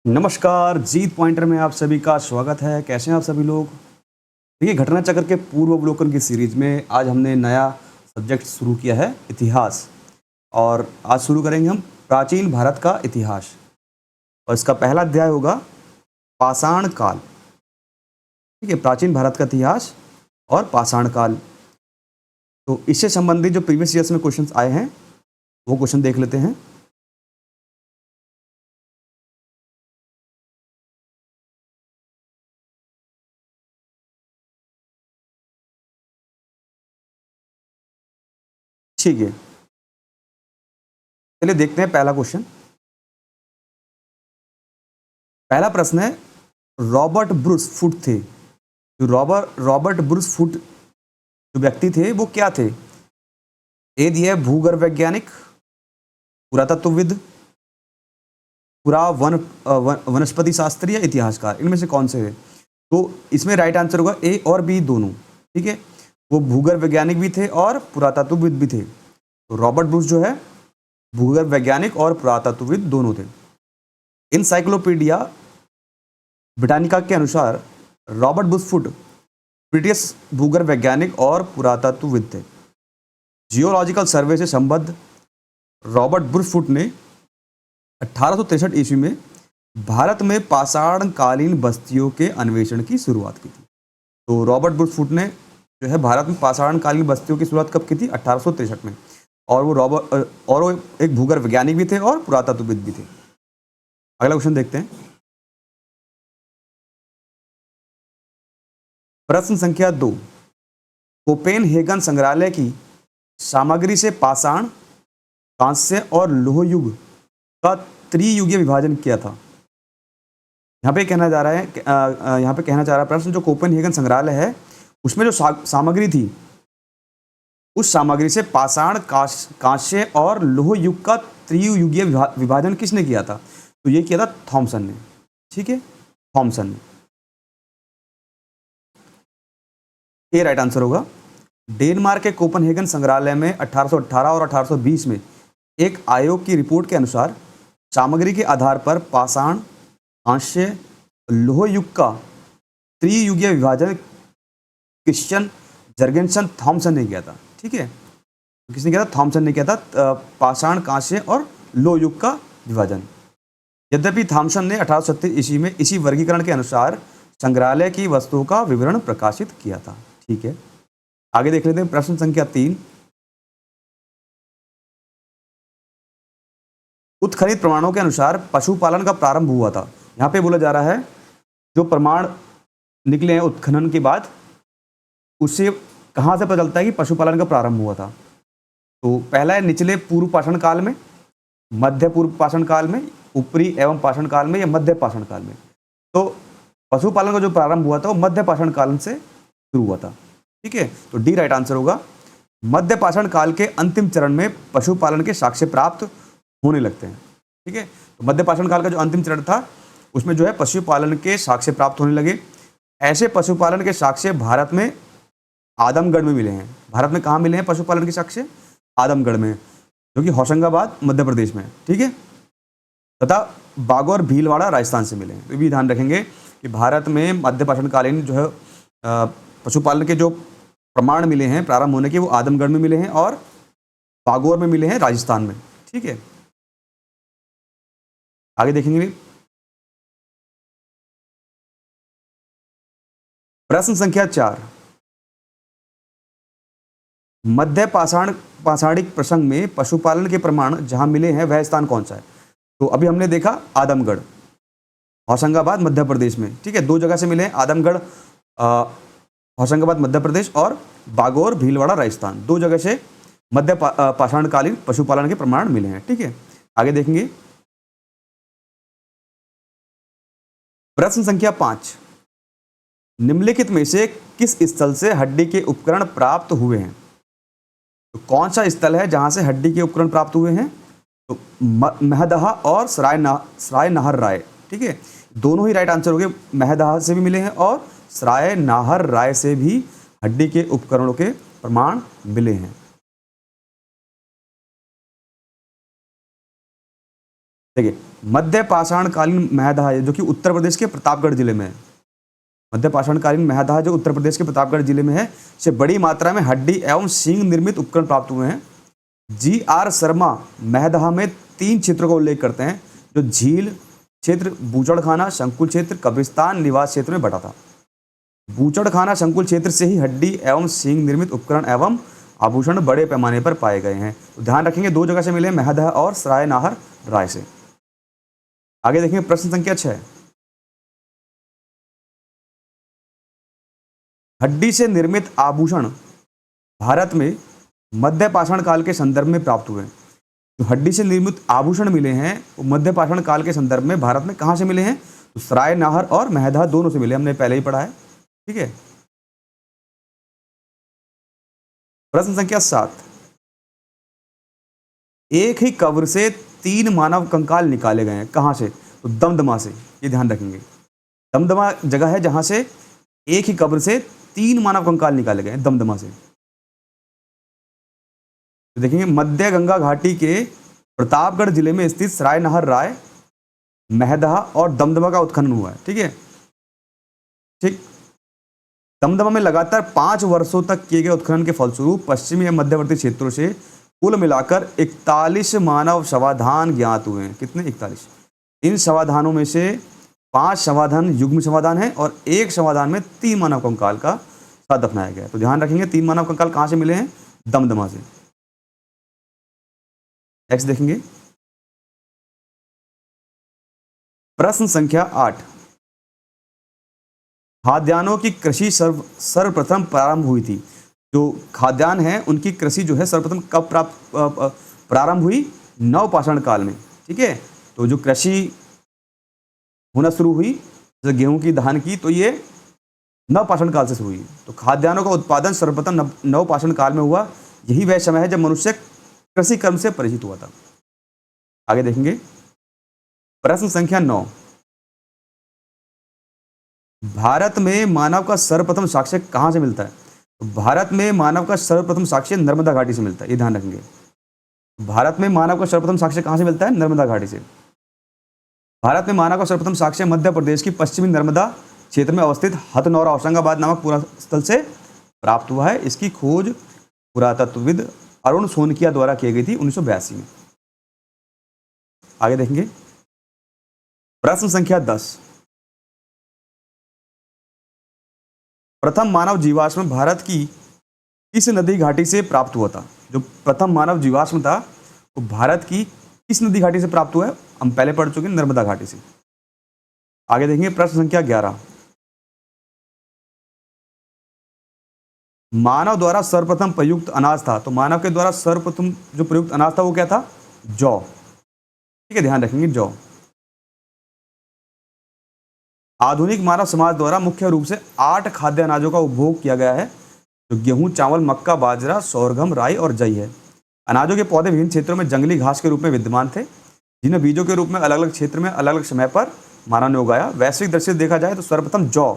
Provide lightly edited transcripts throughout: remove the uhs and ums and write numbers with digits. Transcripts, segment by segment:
नमस्कार, जीत पॉइंटर में आप सभी का स्वागत है। कैसे हैं आप सभी लोग? देखिए, घटना चक्र के पूर्वावलोकन की सीरीज में आज हमने नया सब्जेक्ट शुरू किया है, इतिहास। और आज शुरू करेंगे हम प्राचीन भारत का इतिहास। और इसका पहला अध्याय होगा पाषाण काल। ठीक है, प्राचीन भारत का इतिहास और पाषाण काल। तो इससे संबंधित जो प्रीवियस ईयर्स में क्वेश्चंस आए हैं वो क्वेश्चन देख लेते हैं। ठीक है, चलिए देखते हैं पहला क्वेश्चन। पहला प्रश्न है, रॉबर्ट ब्रूस फुट थे। जो रॉबर्ट ब्रूस फुट जो व्यक्ति थे वो क्या थे? ए दिया है भूगर्भ वैज्ञानिक, पुरातत्वविद, वनस्पति शास्त्री या इतिहासकार। इनमें से कौन से है? तो इसमें राइट आंसर होगा ए और बी दोनों। ठीक है, वो भूगर्भ वैज्ञानिक भी थे और पुरातत्वविद भी थे। तो रॉबर्ट ब्रूस जो है भूगर्भ वैज्ञानिक और पुरातत्वविद दोनों थे। इनसाइक्लोपीडिया ब्रिटानिका के अनुसार रॉबर्ट ब्रूस फुट ब्रिटिश भूगर्भ वैज्ञानिक और पुरातत्वविद थे। जियोलॉजिकल सर्वे से संबद्ध रॉबर्ट ब्रूस फुट ने 1863 ईस्वी में भारत में पाषाणकालीन बस्तियों के अन्वेषण की शुरुआत की थी। तो रॉबर्ट ब्रूस फुट ने जो है भारत में पाषाणकालीन बस्तियों की शुरुआत कब की थी? 1863 में। और वो एक भूगर्भ वैज्ञानिक भी थे और पुरातत्वविद भी थे। अगला क्वेश्चन देखते हैं। प्रश्न संख्या 2, कोपेनहेगन संग्रहालय की सामग्री से पाषाण, कांस्य और लोह युग का त्रियुगीय विभाजन किया था। यहाँ पे कहना जा रहा है यहाँ पे कहना चाह रहा है प्रश्न, जो कोपेनहेगन संग्रहालय है उसमें जो सामग्री थी उस सामग्री से पाषाण, कांस्य और लोह युग का त्रियुगीय विभाजन किसने किया था? तो ये किया था थॉमसन ने। ठीक है, थॉमसन ने। ये राइट आंसर होगा। डेनमार्क के कोपेनहेगन संग्रहालय में 1818 और 1820 में एक आयोग की रिपोर्ट के अनुसार सामग्री के आधार पर पाषाण, कांस्य, लोह युग का त्रियुगीय विभाजन क्रिश्चियन जर्गेनसन थॉमसन ने किया था। ठीक है, तो किसने किया था? थॉमसन ने किया था पाषाण, कांस्य और लोह युग का विभाजन। यद्यपि थॉमसन ने 1836 ईस्वी में इसी वर्गीकरण के अनुसार संग्रहालय की वस्तुओं का विवरण प्रकाशित किया था। ठीक है, आगे देख लेते हैं। प्रश्न संख्या 3, उत्खनित प्रमाणों के अनुसार पशुपालन का प्रारंभ हुआ था। यहाँ पे बोला जा रहा है जो प्रमाण निकले हैं उत्खनन के बाद, उससे कहाँ से पता चलता है कि पशुपालन का प्रारंभ हुआ था? तो पहला है निचले पूर्व पाषाण काल में, मध्य पूर्व पाषाण काल में, ऊपरी एवं पाषाण काल में या मध्य पाषाण काल में। तो पशुपालन का जो प्रारंभ हुआ था वो मध्य पाषाण काल से शुरू हुआ था। ठीक है, तो डी राइट आंसर होगा। मध्य पाषाण काल के अंतिम चरण में पशुपालन के साक्ष्य प्राप्त होने लगते हैं। ठीक है, तो मध्य पाषाण काल का जो अंतिम चरण था उसमें जो है पशुपालन के साक्ष्य प्राप्त होने लगे। ऐसे पशुपालन के साक्ष्य भारत में आदमगढ़ में मिले हैं। भारत में कहाँ मिले हैं पशुपालन के साक्ष्य? आदमगढ़ में, जो कि होशंगाबाद मध्य प्रदेश में। ठीक है, तथा बागौर भीलवाड़ा राजस्थान से मिले हैं। तो भी ध्यान रखेंगे कि भारत में मध्य पाषाणकालीन जो है पशुपालन के जो प्रमाण मिले हैं प्रारंभ होने के, वो आदमगढ़ में मिले हैं और बागौर में मिले हैं राजस्थान में। ठीक है, आगे देखेंगे। प्रश्न संख्या 4, मध्य पाषाणिक प्रसंग में पशुपालन के प्रमाण जहां मिले हैं वह स्थान कौन सा है? तो अभी हमने देखा आदमगढ़, होशंगाबाद मध्य प्रदेश में। ठीक है, दो जगह से मिले हैं, आदमगढ़ होशंगाबाद मध्य प्रदेश और बागौर भीलवाड़ा राजस्थान। दो जगह से मध्य पाषाणकालीन पशुपालन के प्रमाण मिले हैं। ठीक है, आगे देखेंगे। प्रश्न संख्या 5, निम्नलिखित में से किस स्थल से हड्डी के उपकरण प्राप्त हुए हैं? तो कौन सा स्थल है जहां से हड्डी के उपकरण प्राप्त हुए हैं? तो महदहा और सराय नाहर राय। ठीक है, दोनों ही राइट आंसर हो गए। महदहा से भी मिले हैं और सराय नाहर राय से भी हड्डी के उपकरणों के प्रमाण मिले हैं। देखिए, मध्य पाषाणकालीन महदाह है जो कि उत्तर प्रदेश के प्रतापगढ़ जिले में है। मध्य पाषाणकालीन महदाह जो उत्तर प्रदेश के प्रतापगढ़ जिले में है, से बड़ी मात्रा में हड्डी एवं सींग निर्मित उपकरण प्राप्त हुए हैं। जी.आर. शर्मा महदाह में 3 क्षेत्रों का उल्लेख करते हैं, जो झील क्षेत्र, बूचड़खाना, संकुल क्षेत्र, कब्रिस्तान, निवास क्षेत्र में बटा था। बूचड़खाना संकुल क्षेत्र से ही हड्डी एवं सींग निर्मित उपकरण एवं आभूषण बड़े पैमाने पर पाए गए हैं। तो ध्यान रखेंगे 2 जगह से मिले, महदाह और सराय नाहर राय से। आगे देखेंगे प्रश्न संख्या 6। हड्डी से निर्मित आभूषण भारत में मध्य पाषाण काल के संदर्भ में प्राप्त हुए। जो हड्डी से निर्मित आभूषण मिले हैं वो मध्य पाषाण काल के संदर्भ में भारत में कहां से मिले हैं? तो सराय नाहर और महदाह दोनों से मिले, हमने पहले ही पढ़ा है। ठीक है। प्रश्न संख्या 7। एक ही कब्र से 3 मानव कंकाल निकाले गए हैं, कहां से? तो दमदमा से। ये ध्यान रखेंगे, दमदमा जगह है जहां से एक ही कब्र से 3 मानव कंकाल निकाले गए हैं, दमदमा से। तो देखेंगे मध्य गंगा घाटी के प्रतापगढ़ जिले में स्थित सराय नाहर राय, महदाह और दमदमा का उत्खनन हुआ है। ठीक है, ठीक। दमदमा में लगातार 5 वर्षों तक किए गए उत्खनन के फलस्वरूप पश्चिमी एवं मध्यवर्ती क्षेत्रों से कुल मिलाकर 41 मानव शवाधान ज्ञात हुए हैं। कितने? 41। इन शवाधानों में से 5 शवाधान युग्म शवाधान है और 1 शवाधान में 3 मानव कंकाल का साथ दफनाया गया है। तो ध्यान रखेंगे 3 मानव कंकाल कहां से मिले हैं? दमदमा से। नेक्स्ट देखेंगे प्रश्न संख्या 8। खाद्यान्नों की कृषि सर्वप्रथम प्रारंभ हुई थी। जो खाद्यान्न है उनकी कृषि जो है सर्वप्रथम कब प्रारंभ हुई? नवपाषाण काल में। ठीक है, तो जो कृषि होना शुरू हुई जैसे गेहूं की, धान की, तो ये नवपाषाण काल से शुरू हुई। तो खाद्यान्नों का उत्पादन सर्वप्रथम नवपाषाण काल में हुआ। यही वह समय है जब मनुष्य कृषि कर्म से परिचित हुआ था। आगे देखेंगे प्रश्न संख्या 9। भारत में मानव का सर्वप्रथम साक्ष्य कहां से मिलता है? तो भारत में मानव का सर्वप्रथम साक्ष्य नर्मदा घाटी से मिलता है। ये ध्यान रखेंगे, भारत में मानव का सर्वप्रथम साक्ष्य कहां से मिलता है? नर्मदा घाटी से। भारत में मानव का सर्वप्रथम साक्ष्य मध्य प्रदेश की पश्चिमी नर्मदा क्षेत्र में अवस्थित हथनौरा होशंगाबाद नामक पुरास्थल से प्राप्त हुआ है। इसकी खोज पुरातत्वविद अरुण सोनकिया द्वारा की गई थी 1982 में। आगे देखेंगे प्रश्न संख्या 10। प्रथम मानव जीवाश्म भारत की किस नदी घाटी से प्राप्त हुआ था? जो प्रथम मानव जीवाश्म था वो भारत की किस नदी घाटी से प्राप्त हुआ है? हम पहले पढ़ चुके हैं, नर्मदा घाटी से। आगे देखेंगे प्रश्न संख्या 11। मानव द्वारा सर्वप्रथम प्रयुक्त अनाज था। तो मानव के द्वारा सर्वप्रथम जो प्रयुक्त अनाज था वो क्या था? जौ। ठीक है, ध्यान रखेंगे जौ। आधुनिक मानव समाज द्वारा मुख्य रूप से 8 खाद्य अनाजों का उपभोग किया गया है, जो गेहूं, चावल, मक्का, बाजरा, सोरगम, राई और जई है। अनाजों के पौधे विभिन्न क्षेत्रों में जंगली घास के रूप में विद्यमान थे, जिन्हें बीजों के रूप में अलग अलग क्षेत्र में अलग अलग समय पर मानव ने उगाया। वैश्विक दृष्टि से देखा जाए तो सर्वप्रथम जौ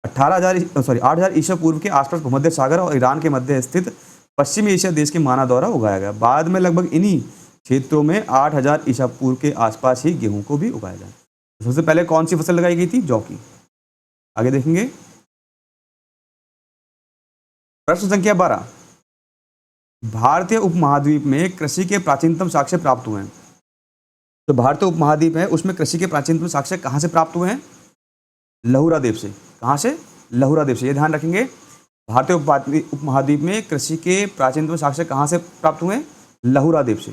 8,000 ईसा पूर्व के आसपास भूमध्य सागर और ईरान के मध्य स्थित पश्चिमी एशिया देश के मानव द्वारा उगाया गया। बाद में लगभग इन्हीं क्षेत्रों में 8,000 ईसा पूर्व के आसपास ही गेहूं को भी उगाया गया। सबसे पहले कौन सी फसल लगाई गई थी? जौ की। आगे देखेंगे प्रश्न संख्या 12। भारतीय उपमहाद्वीप में कृषि के प्राचीनतम साक्ष्य प्राप्त हुए हैं। तो भारतीय उपमहाद्वीप है उसमें कृषि के प्राचीनतम साक्ष्य कहां से प्राप्त हुए हैं? लहुरा द्वीप से। कहां से? लहुरा द्वीप से। ये ध्यान रखेंगे, भारतीय उपमहाद्वीप में कृषि के प्राचीनतम साक्ष्य कहां से प्राप्त हुए? लहुरा द्वीप से।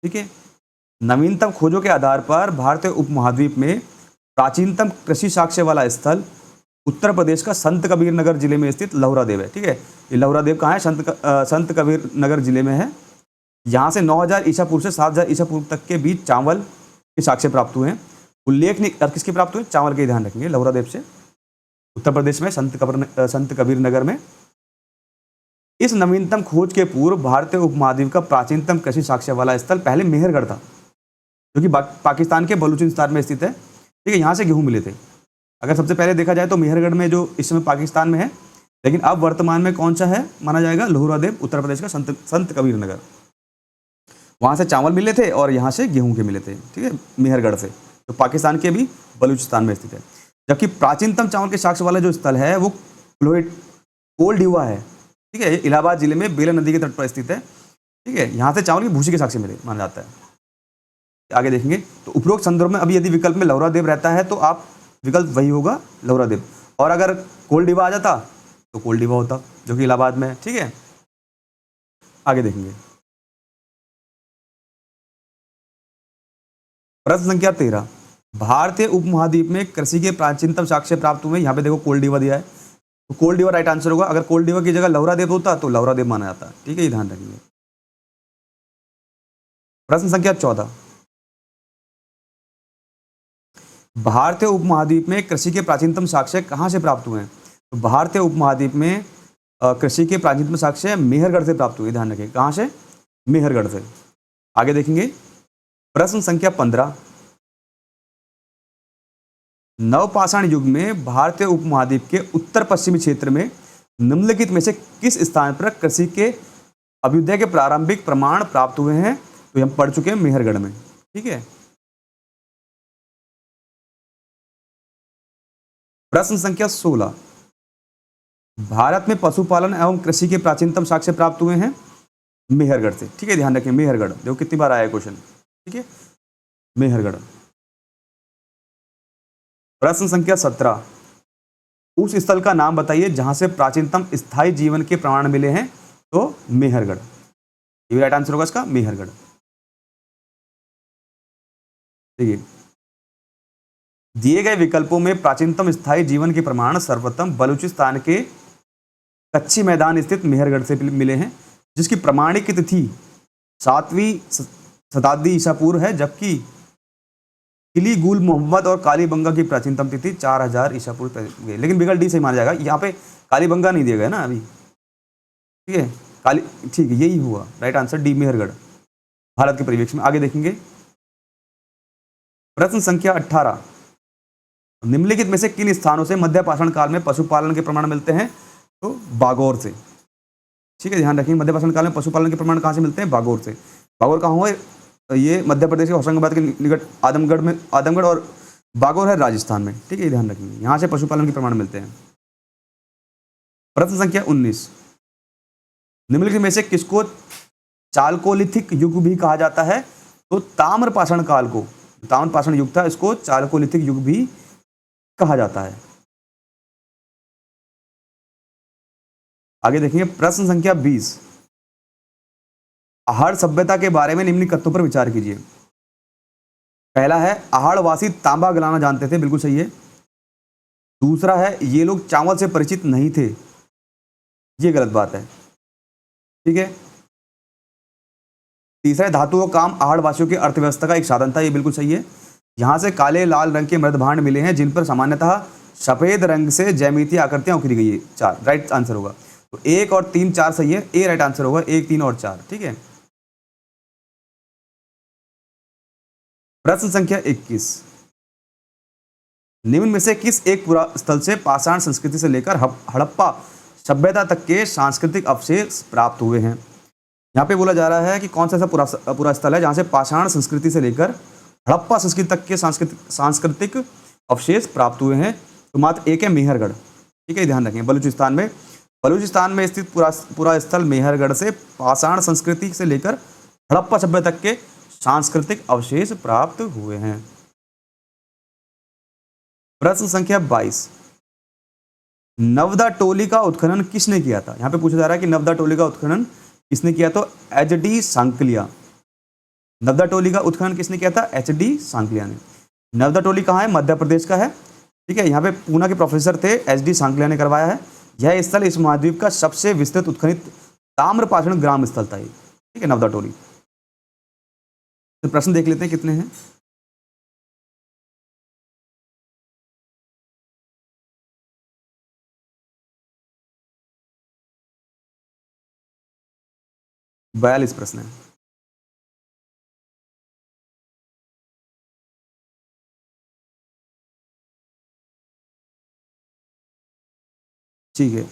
ठीक है, नवीनतम खोजों के आधार पर भारतीय उपमहाद्वीप में प्राचीनतम कृषि साक्ष्य वाला स्थल उत्तर प्रदेश का संत कबीर नगर जिले में स्थित लहुरा देव है। ठीक है, ये लहुरा देव कहाँ है? संत कबीर नगर जिले में है। यहाँ से 9,000 ईसा पूर्व से 7,000 ईसा पूर्व तक के बीच चावल के साक्ष्य प्राप्त हुए हैं। उल्लेखनीय किसके प्राप्त हुए? चावल के। ध्यान रखेंगे लहुरा देव से, उत्तर प्रदेश में संत कबीर नगर में। इस नवीनतम खोज के पूर्व भारतीय उपमहाद्वीप का प्राचीनतम कृषि साक्ष्य वाला स्थल पहले मेहरगढ़ था, जो कि पाकिस्तान के बलूचिस्तान में स्थित है। ठीक है, यहाँ से गेहूं मिले थे। अगर सबसे पहले देखा जाए तो मेहरगढ़ में जो इस समय पाकिस्तान में है, लेकिन अब वर्तमान में कौन सा है माना जाएगा? लहुरा देव, उत्तर प्रदेश का संत कबीर नगर। वहाँ से चावल मिले थे और यहाँ से गेहूं के मिले थे, ठीक है, मेहरगढ़ से, तो पाकिस्तान के भी बलूचिस्तान में स्थित है। जबकि प्राचीनतम चावल के साक्ष्य वाला जो स्थल है वो कोल डिवा है, ठीक है, ये इलाहाबाद जिले में बेला नदी के तट पर स्थित है, ठीक है। यहाँ से चावल की भूसी के साक्ष्य मिले माना जाता है। आगे देखेंगे तो उपरोक्त संदर्भ में अभी यदि विकल्प में लौरादेव रहता है तो आप विकल्प वही होगा लौरादेव, और अगर कोल डिवा आ जाता तो कोल डिवा होता जो कि इलाहाबाद में है, ठीक है। आगे देखेंगे प्रश्न संख्या 13, भारतीय उपमहाद्वीप में कृषि के प्राचीनतम साक्ष्य प्राप्त हुए। यहाँ पे देखो कोल डिवा दिया है, तो कोल डिवा राइट आंसर होगा। अगर कोल डिवा की जगह लौरादेव होता तो लौरादेव माना जाता, ठीक है, ये ध्यान रखिए। प्रश्न संख्या 14, भारतीय उपमहाद्वीप में कृषि के प्राचीनतम साक्ष्य कहाँ से प्राप्त हुए हैं? तो भारतीय उपमहाद्वीप में कृषि के प्राचीनतम साक्ष्य मेहरगढ़ से प्राप्त हुए, ध्यान रखें, कहाँ से? मेहरगढ़ से। आगे देखेंगे प्रश्न संख्या 15, नवपाषाण युग में भारतीय उपमहाद्वीप के उत्तर पश्चिमी क्षेत्र में निम्नलिखित में से किस स्थान पर कृषि के अभ्युदय के प्रारंभिक प्रमाण प्राप्त हुए हैं? तो हम पढ़ चुके हैं मेहरगढ़ में, ठीक है। प्रश्न संख्या 16, भारत में पशुपालन एवं कृषि के प्राचीनतम साक्ष्य प्राप्त हुए हैं मेहरगढ़ से, ठीक है, ध्यान रखें मेहरगढ़, देखो कितनी बार आया क्वेश्चन, ठीक है, मेहरगढ़। प्रश्न संख्या 17, उस स्थल का नाम बताइए जहां से प्राचीनतम स्थायी जीवन के प्रमाण मिले हैं। तो मेहरगढ़, ये राइट आंसर होगा इसका, मेहरगढ़। देखिए दिए गए विकल्पों में प्राचीनतम स्थायी जीवन के प्रमाण सर्वप्रथम बलूचिस्तान के कच्ची मैदान स्थित मेहरगढ़ से मिले हैं, जिसकी प्रमाणिक तिथि 7वीं शताब्दी ईसा पूर्व है, जबकि किली गुल मोहम्मद और कालीबंगा की प्राचीनतम तिथि 4000 ईसा पूर्व गई। लेकिन विकल्प डी सही माना जाएगा, यहाँ पे कालीबंगा नहीं दिया गया ना अभी, ठीक है, काली, ठीक है, यही हुआ right answer D Mehrgarh, Bharat के परिवेश में। आगे देखेंगे प्रश्न संख्या 18, निम्नलिखित में से किन स्थानों से मध्य पाषाण काल में पशुपालन के प्रमाण मिलते हैं? तो बागौर से, ठीक है, ध्यान रखेंगे, मध्य पाषाण काल में पशुपालन के प्रमाण कहाँ से मिलते हैं? बागौर से। बागौर कहाँ हुआ? ये मध्य प्रदेश के होशंगाबाद के निकट आदमगढ़ में, आदमगढ़, और बागौर है राजस्थान में, ठीक है, ये ध्यान रखेंगे, यहाँ से पशुपालन के प्रमाण मिलते हैं। प्रश्न संख्या 19, निम्नलिखित में से किसको चालकोलिथिक युग भी कहा जाता है? तो ताम्रपाषाण काल को, ताम्रपाषाण युग था, इसको चालकोलिथिक युग भी कहा जाता है। आगे देखेंगे प्रश्न संख्या 20, आहड़ सभ्यता के बारे में निम्न कथनों पर विचार कीजिए। पहला है आहड़वासी तांबा गलाना जानते थे, बिल्कुल सही है। दूसरा है ये लोग चावल से परिचित नहीं थे, ये गलत बात है, ठीक है। तीसरा है धातु का काम आहड़वासियों की अर्थव्यवस्था का एक साधन था, ये बिल्कुल सही है। यहां से काले लाल रंग के मृद भांड मिले हैं जिन पर सामान्यतः सफेद रंग से ज्यामितीय आकृतियां उकरी गई है, 4 राइट आंसर होगा। तो 1 और 3 4 सही है, ए राइट आंसर होगा, 1 3 और 4, ठीक है। प्रश्न संख्या 21, निम्न में से किस एक पुरा स्थल से पाषाण संस्कृति से लेकर हड़प्पा सभ्यता तक के सांस्कृतिक अवशेष प्राप्त हुए हैं? यहाँ पे बोला जा रहा है कि कौन सा ऐसा पूरा स्थल है जहां से पाषाण संस्कृति से लेकर हड़प्पा संस्कृति तक के सांस्कृतिक अवशेष प्राप्त हुए हैं। तो मात्र एक है मेहरगढ़, ठीक है, ध्यान रखें, बलूचिस्तान में स्थित पूरा स्थल मेहरगढ़ से पाषाण संस्कृति से लेकर हड़प्पा सभ्यता तक के सांस्कृतिक अवशेष प्राप्त हुए हैं। प्रश्न संख्या 22, नवदा टोली का उत्खनन किसने किया था? यहां पे पूछा जा रहा है कि नवदा टोली का उत्खनन किसने किया? तो एच.डी. सांकलिया। नवदा टोली का उत्खनन किसने किया था? एच.डी. सांकलिया ने। नवदा टोली कहाँ है? मध्य प्रदेश का है, ठीक है, यहाँ पे पूना के प्रोफेसर थे, एच.डी. सांकलिया ने करवाया है। यह स्थल इस महाद्वीप का सबसे विस्तृत उत्खनित ताम्रपाषाण ग्राम स्थल था, ठीक है, नवदा टोली। तो प्रश्न देख लेते हैं कितने हैं। बयालीस प्रश्न है। ठीक है,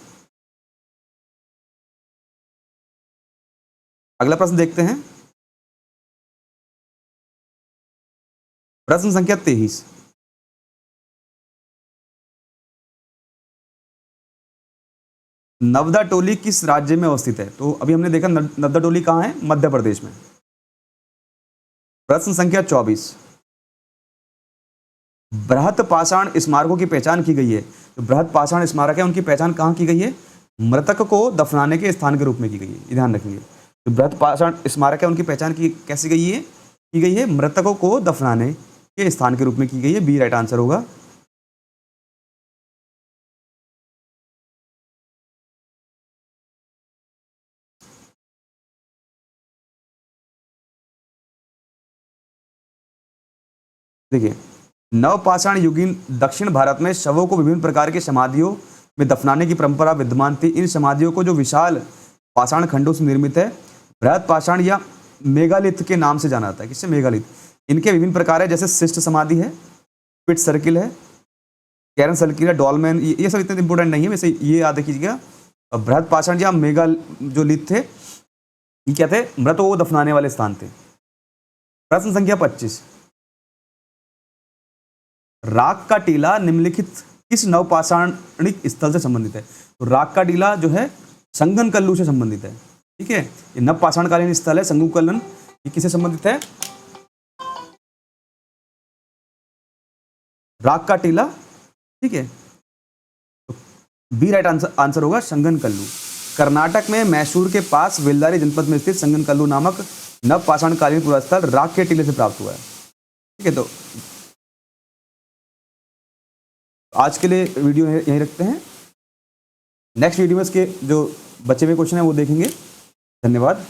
अगला प्रश्न देखते हैं। प्रश्न संख्या 23, नवदा टोली किस राज्य में अवस्थित है? तो अभी हमने देखा नवदा टोली कहाँ है, मध्य प्रदेश में। प्रश्न संख्या 24, बृहत पाषाण स्मारकों की पहचान की गई है। जो बृहत पाषाण स्मारक है उनकी पहचान कहाँ की गई है? मृतक को दफनाने के स्थान के रूप में की गई है, ये ध्यान रखेंगे। जो बृहत पाषाण स्मारक है उनकी पहचान की कैसे गई है? की गई है मृतकों को दफनाने के स्थान के रूप में की गई है। बी राइट आंसर होगा। देखिए, नवपाषाण युगीन दक्षिण भारत में शवों को विभिन्न प्रकार के समाधियों में दफनाने की परंपरा विद्यमान थी। इन समाधियों को जो विशाल पाषाण खंडों से निर्मित है, बृहत पाषाण या मेगालिथ के नाम से जाना जाता है। किससे? मेगालिथ। इनके विभिन्न प्रकार है, जैसे शिष्ट समाधि है, पिट सर्किल है, कैरन सर्किल है, डॉलमेन, ये सब इतने इंपॉर्टेंट नहीं है, वैसे ये याद रखिएगा। बृहत पाषाण या मेगा जो लिथ थे, ये क्या थे? मृतकों को दफनाने वाले स्थान थे। प्रश्न संख्या 25, राक का टीला निम्नलिखित किस नवपाषाणिक स्थल से संबंधित है? तो राक का टीला जो है संगनकल्लू से संबंधित है। ठीक है, ये नवपाषाणकालीन स्थल है संगनकल्लू। ये किससे संबंधित है? राक का टीला। ठीक है, तो बी राइट आंसर होगा संगनकल्लू। कर्नाटक में मैसूर के पास वेल्लारी जनपद में स्थित संगनकल्लू नामक नवपाषाणकालीन पुरास्थल राक के टीले से प्राप्त हुआ है। ठीक है, तो आज के लिए वीडियो यहीं रखते हैं। नेक्स्ट वीडियो में इसके जो बचे हुए क्वेश्चन है वो देखेंगे। धन्यवाद।